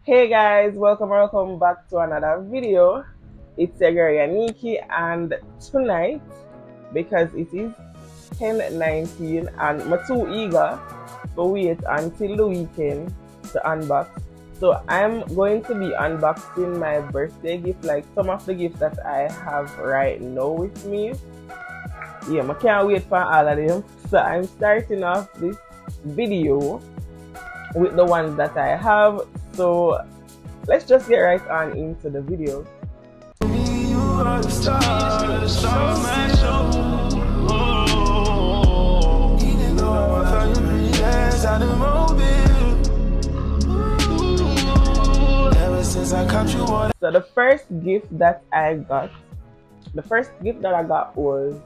Hey guys, welcome back to another video. It's your girl Yanieki, and tonight, because it is 10:19 and I'm too eager to wait until the weekend to unbox. So I'm going to be unboxing my birthday gift, like some of the gifts that I have right now with me. Yeah, I can't wait for all of them. So I'm starting off this video with the ones that I have. So let's just get right on into the video. So the first gift that I got was,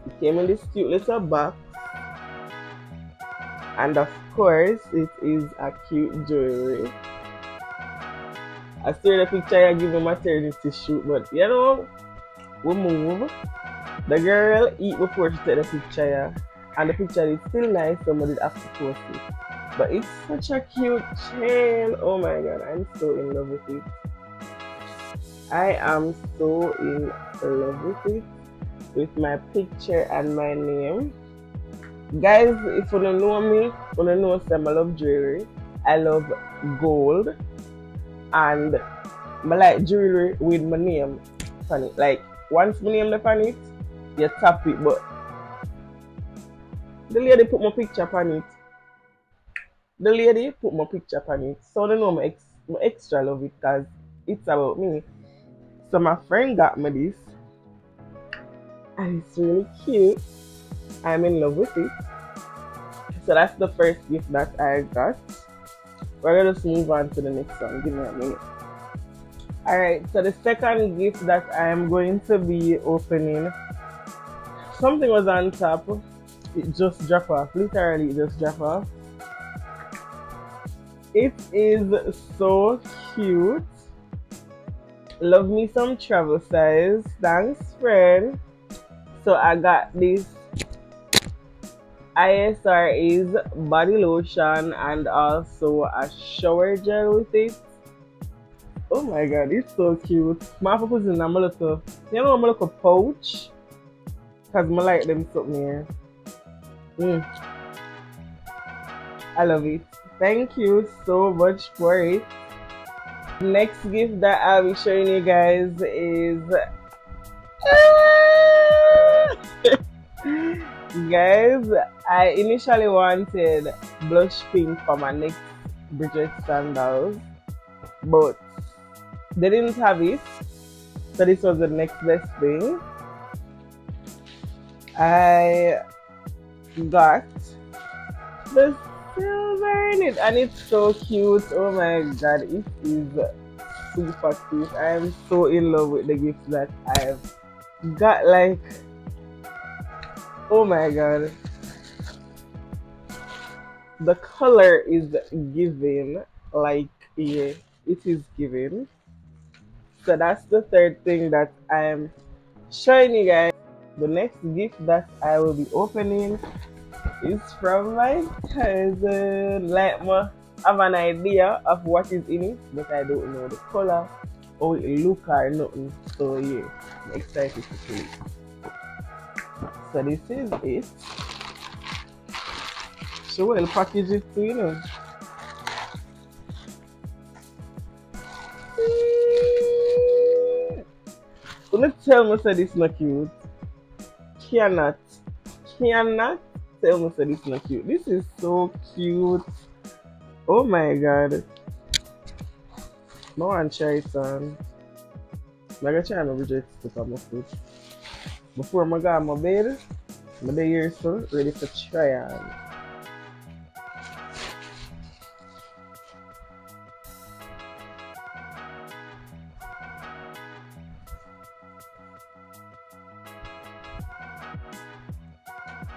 it came in this cute little box, and of course it is a cute jewelry. I steer the picture I give a maternity shoot, but you know, we move. The girl eat before she take the picture, and the picture is still nice, somebody have to post it. But it's such a cute chain. Oh my god, I'm so in love with it. I am so in love with it, with my picture and my name. Guys, if you don't know me, you don't know I love jewelry. I love gold, and I like jewelry with my name on it. Like once my name on it, you tap it, but the lady put my picture on it. So I know I extra love it because it's about me. So my friend got me this, and it's really cute. I'm in love with it. So that's the first gift that I got. We're gonna just move on to the next one. Give me a minute. Alright, so the second gift that I am going to be opening, something was on top. It just dropped off. Literally, it just dropped off. It is so cute. Love me some travel size. Thanks, friend. So I got this ISRA's body lotion and also a shower gel with it. Oh my god, it's so cute. My purpose is my little, you know, my little pouch, because I like them something here. I love it. Thank you so much for it. Next gift that I'll be showing you guys is guys, I initially wanted blush pink for my next Bridget sandals, but they didn't have it, so this was the next best thing. I got the silver in it, and it's so cute. Oh my god, it is super cute. I am so in love with the gifts that I've got. Like, oh my god, the color is giving. Like, yeah, it is giving. So that's the third thing that I'm showing you guys. The next gift that I will be opening is from my cousin. Like, I have an idea of what is in it, but I don't know the color or it look or nothing. So yeah, I'm excited to see it. So this is it. She will package it too, you know. Don't tell me that this is not cute. Cannot tell me that this is not cute. This is so cute. Oh my god. No one try it on. I'm gonna try my reject stuff on my foot. Before I go on my bed, I'm here so ready to try on.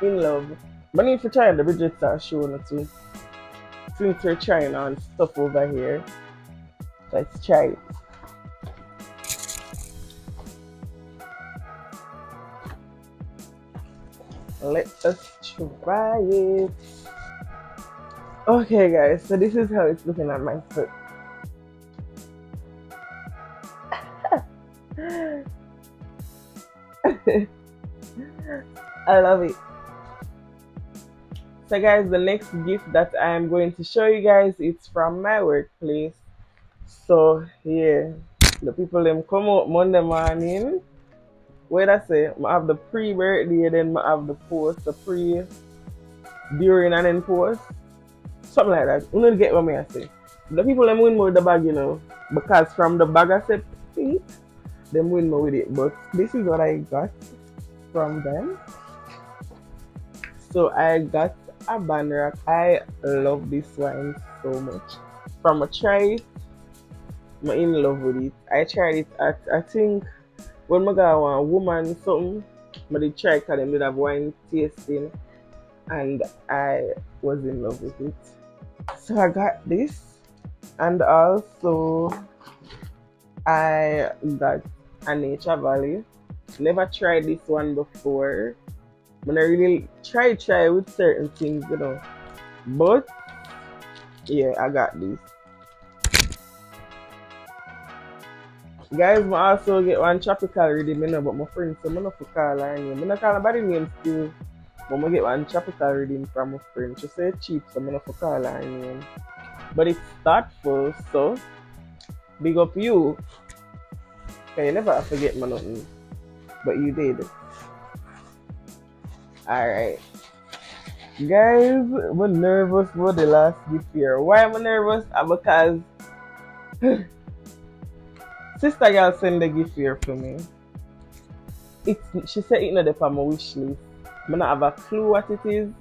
In love. But I need to try on the Bridget show too. Since we're trying on stuff over here, let's try it. Let us try it. Okay guys, so this is how it's looking on my foot. I love it. So guys, the next gift that I am going to show you guys, it's from my workplace. So yeah, the people them come out Monday morning. What I say, I have the pre-birthday, then I have the post, the pre, during and then post. Something like that. You know get what I say. The people them win more with the bag, you know. Because from the bag I said pink, them win more with it. But this is what I got from them. So I got a band rack. I love this one so much. From a try it, I'm in love with it. I tried it at I think when I got one woman something, I did try because they did have wine tasting and I was in love with it. So I got this and also I got a Nature Valley. Never tried this one before. But I really try with certain things, you know. But yeah, I got this. Guys, I also get one tropical reading, you know, but my friend, so I'm not for call her name. I'm not calling nobody name still. But I get one tropical reading from my friend. She said cheap, so I'm not for call her name. But it's thoughtful, so big up you. Okay, you never forget my nothing. But you did. Alright. Guys, I'm nervous for the last gift here. Why am I nervous? Because sister girl send the gift here for me. She said it's not on my wish list. I don't have a clue what it is.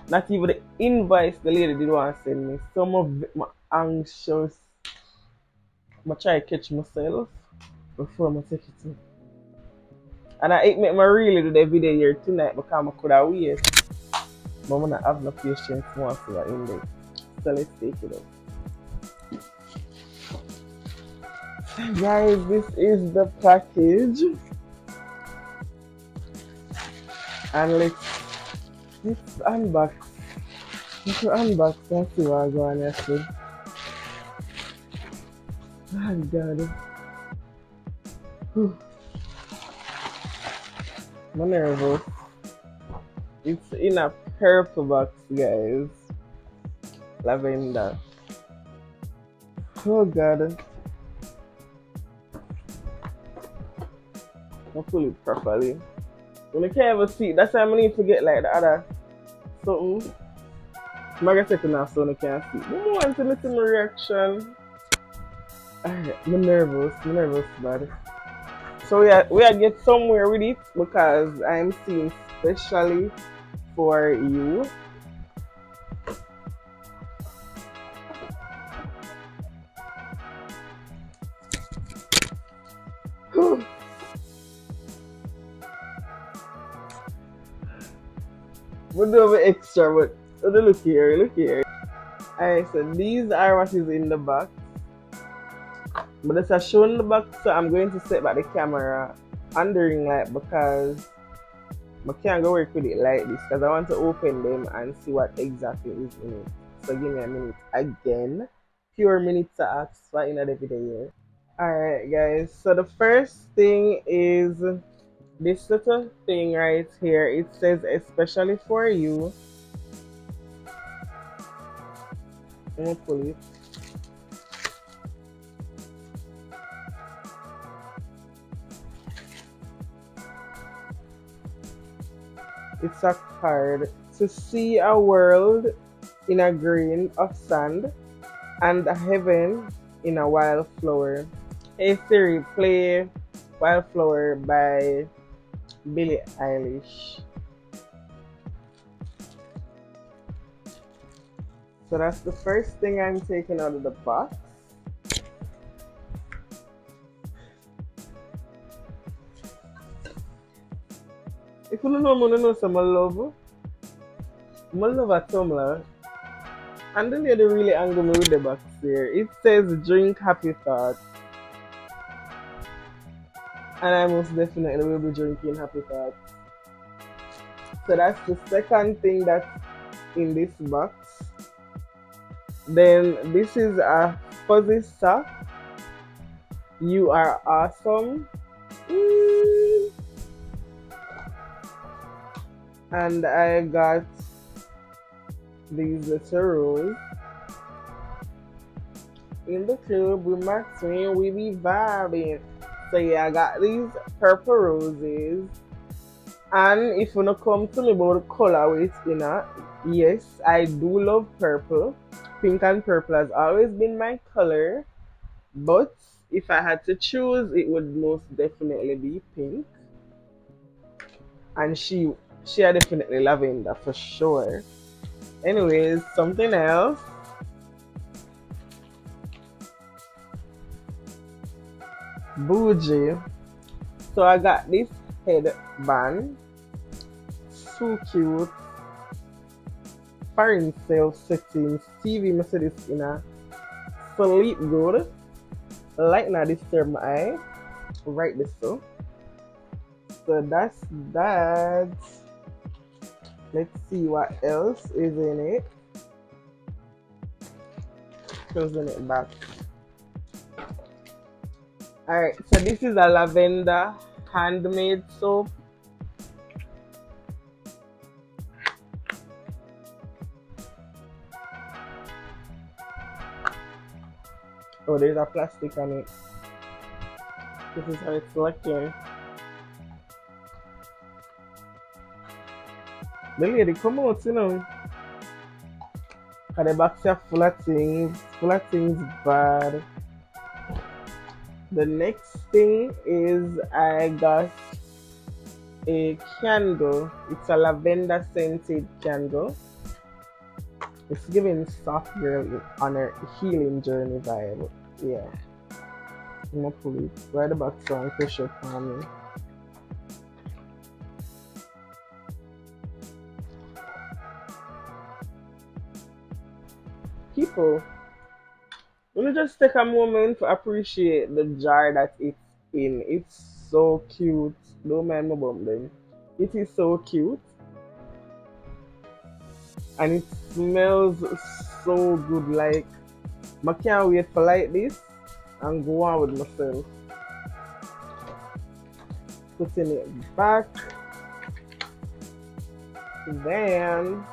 Not even the invoice the lady did want to send me. So I'm anxious. I try to catch myself before I take it in. And it make me really do the video here tonight because I could have waited. But I don't have no patience more for that in there. So let's take it up. Guys, this is the package. And let's unbox. Let's unbox and see what I go on here. Oh god. Whew. I'm nervous. It's in a purple box, guys. Lavender. Oh god. I'll pull it properly. When I can't even see, that's why I need to get like the other something. I'm gonna set it now so I can't see. I want to see my reaction. I'm nervous bad. So we are get somewhere with it because I'm seeing specially for you. We'll do a bit extra, but look here. Alright, so these are what is in the box. But it's a show in the box, so I'm going to set back the camera on the ring light because I can't go work with it like this because I want to open them and see what exactly is in it. So give me a minute again. Pure minutes to ask for in the video here. Alright guys, so the first thing is this little thing right here. It says especially for you. I'm gonna pull it. It's a card. To see a world in a grain of sand and a heaven in a wildflower. Hey Siri, play Wildflower by Billie Eilish. So that's the first thing I'm taking out of the box. If you don't know some love a tumbler. And then they really angle me with the box here. It says drink happy thoughts. And I most definitely will be drinking happy thoughts. So that's the second thing that's in this box. Then this is a fuzzy sock. You are awesome. And I got these little roses. In the club with my twin, we be vibing. So yeah, I got these purple roses. And if you not come to me about the color with in it, yes, I do love purple. Pink and purple has always been my color. But if I had to choose, it would most definitely be pink. And she are definitely lavender for sure. Anyways, something else. Bougie. So I got this headband. So cute. Foreign self setting. Stevie Mercedes in a sleep good. Light not disturb my eye. Right this so. So that's that. Let's see what else is in it. Closing it back. Alright, so this is a lavender handmade soap. Oh, there's a plastic on it. This is how it's looking. The lady come out, you know. And the box are full of things bad. The next thing is I got a candle. It's a lavender scented candle. It's giving soft girl on her healing journey vibe. Yeah. I'm gonna pull it right about so and push up on me. People, let me just take a moment to appreciate the jar that it's in. It's so cute. Don't mind my bum then. It is so cute. And it smells so good. Like, I can't wait for like this and go on with myself. Putting it back. Then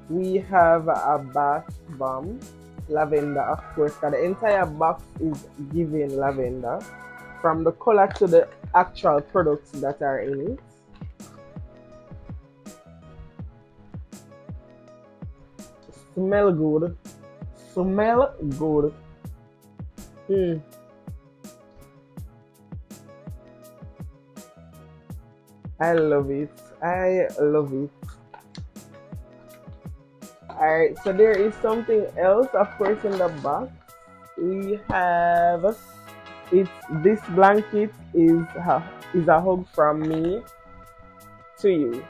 we have a bath bomb. Lavender, of course, because the entire box is giving lavender. From the color to the actual products that are in it. Smell good. Smell good. I love it. I love it. Alright, so there is something else, of course, in the box. We have this blanket is a hug from me to you.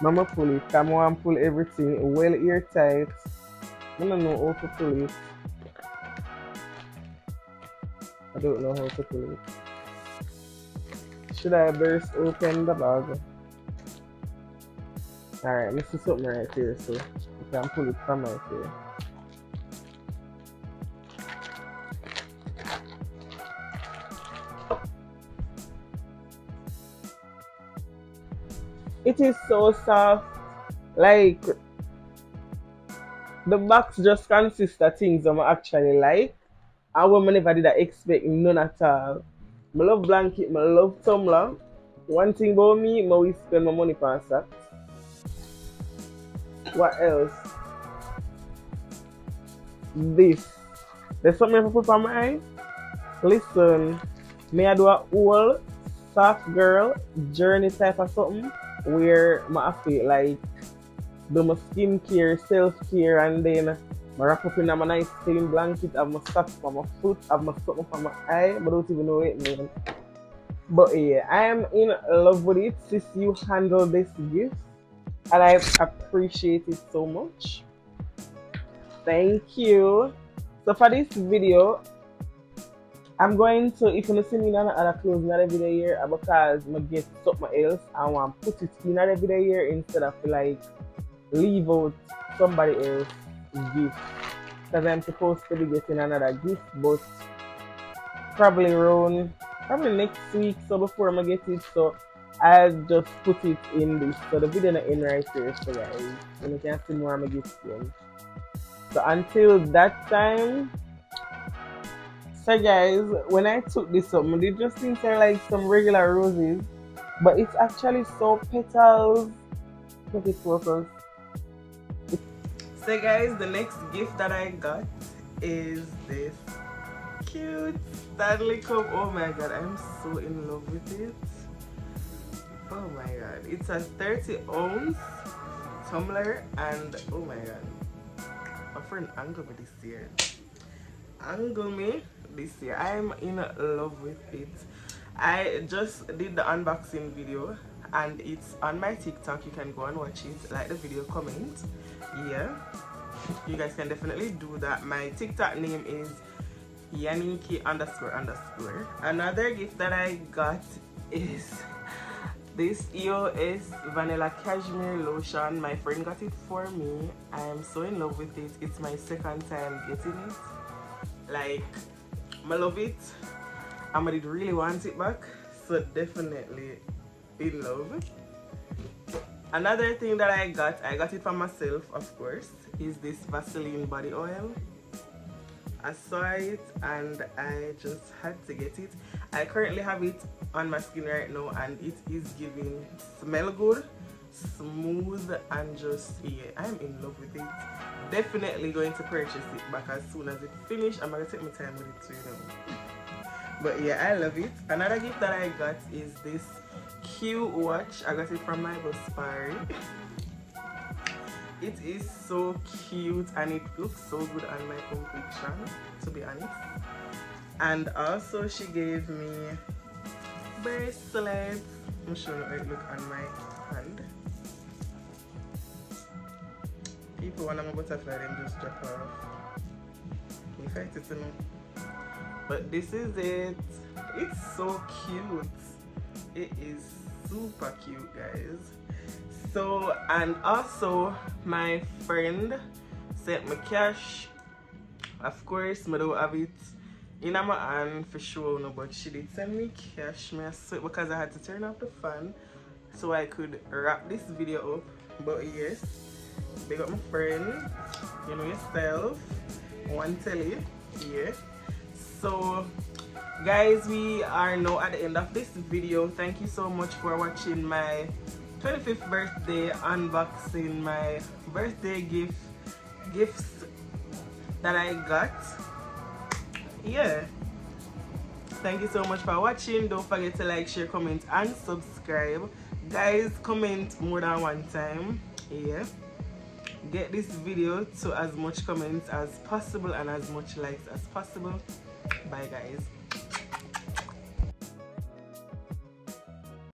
Mama pull it. Come on, pull everything well airtight. I don't know how to pull it. I don't know how to pull it. Should I burst open the bag? Alright, let's see something right here so you can pull it from right here. It is so soft. Like, the box just consists of things I actually like. And what I never did expect none at all. I love blanket, I love tumbler. One thing about me, I will spend my money on socks. What else? This. There's something I put on my eye. Listen, may I do a whole soft girl journey type of something where I feel like do my skincare, self-care, and then I wrap up in a nice clean blanket, have my socks for my foot, have my something for my eye, but I don't even know what it means. But yeah, I am in love with it. Sis, you handle this gift and I appreciate it so much. Thank you. So for this video, I'm going to, if you see me in another clothes in the video here, because I get something else, I want to put it in the video here instead of like leave out somebody else gift because I'm supposed to be getting another gift, but probably next week, so before I get it, so I'll just put it in this. So the video not in right here, so guys, you can see more of my gift then. So until that time, so guys, when I took this up, they just think they're like some regular roses, but it's actually so petals. Look at focus. So guys, the next gift that I got is this cute Stanley Cup. Oh my god, I'm so in love with it. Oh my god, it's a 30-ounce tumbler, and oh my god, my friend angled me this year. Angled me this year. I'm in love with it. I just did the unboxing video and it's on my TikTok. You can go and watch it, like the video, comment. Yeah, you guys can definitely do that. My TikTok name is Yanieki __. Another gift that I got is this EOS Vanilla Cashmere Lotion. My friend got it for me. I am so in love with it. It's my second time getting it. Like, I love it. I did really want it back, so definitely in love. Another thing that I got it for myself, of course, is this Vaseline body oil. I saw it and I just had to get it. I currently have it on my skin right now and it is giving smell good, smooth, and just, yeah, I'm in love with it. Definitely going to purchase it back as soon as it finishes. I'm gonna take my time with it too, you know. But yeah, I love it. Another gift that I got is this cute watch. I got it from my bus party. It is so cute and it looks so good on my complexion, to be honest. And also she gave me bracelets. I'm showing you how it looks on my hand. People when I'm a butterfly, them just drop off. You fight it, you know. But this is it. It's so cute. It is super cute, guys. So, and also my friend sent me cash. Of course, I don't have it in my hand for sure, no, but she did send me cash. I saw it because I had to turn off the fan so I could wrap this video up. But yes, big up my friend, you know yourself, one telly, yeah. So guys, we are now at the end of this video. Thank you so much for watching my 25th birthday unboxing, my birthday gifts that I got. Yeah, thank you so much for watching. Don't forget to like, share, comment, and subscribe. Guys, comment more than one time. Yeah, get this video to as much comments as possible and as much likes as possible. Bye guys.